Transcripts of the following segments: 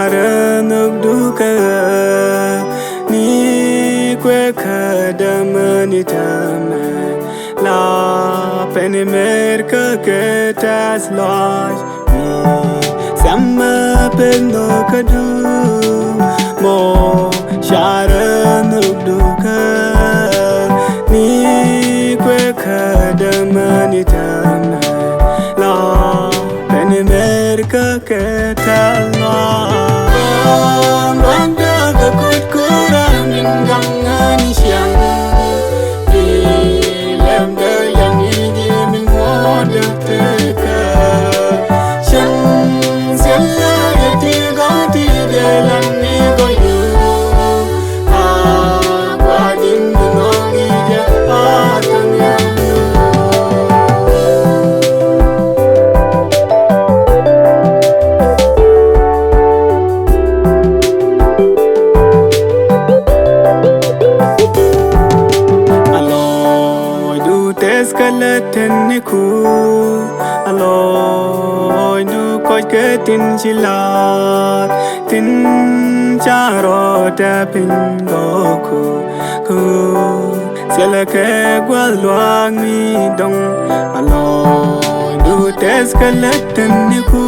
sharanuk duka ni kwe kadamani tame la penimerka ke tas lodge ni sama pendo kadu mo sharanuk duka ni kwe kadamani tame la penimerka ke tas lodge randa ka kut kurang gangan siang di lem de yang ini min wada teka siang sella yati gati de lan ni goyu wadin nongi ja atanya skeleton ni ku aloy du koi ke tin chilat tin charo ta pin go ku sela ke gwal luang ni dong aloy du skeleton ni ku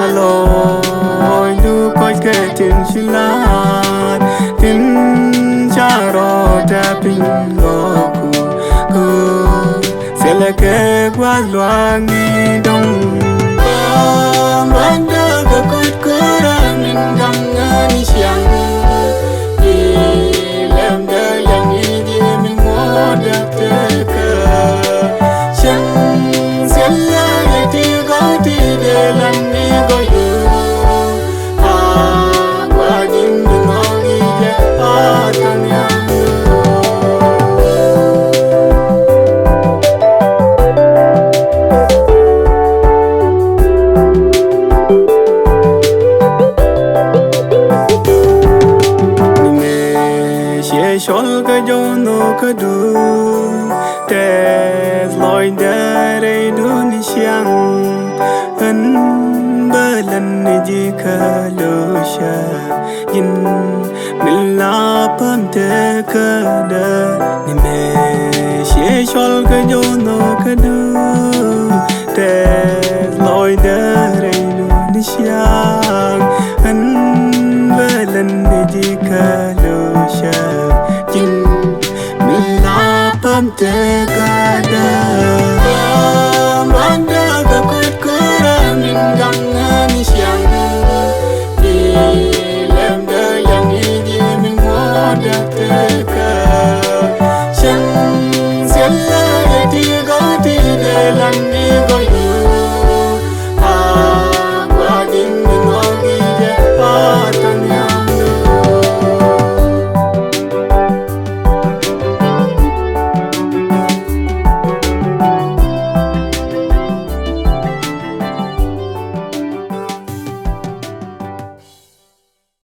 aloy du koi ke tin chilat tin charo ta pin go sela ke gwa luang ni dong randa ka kut kurang min gangan siang di lem de yang ini min moda teka siang sela yati gati de lan ni goyu gwa din nongi ja atanya shol ka jono ka du tes loy dare du ni siang an balan ni ji ka lo sha yin mila pam te ka da ni me she shol ka jono ka du tes loy dare du ni siang an balan ni ji ka lo sha pam te kada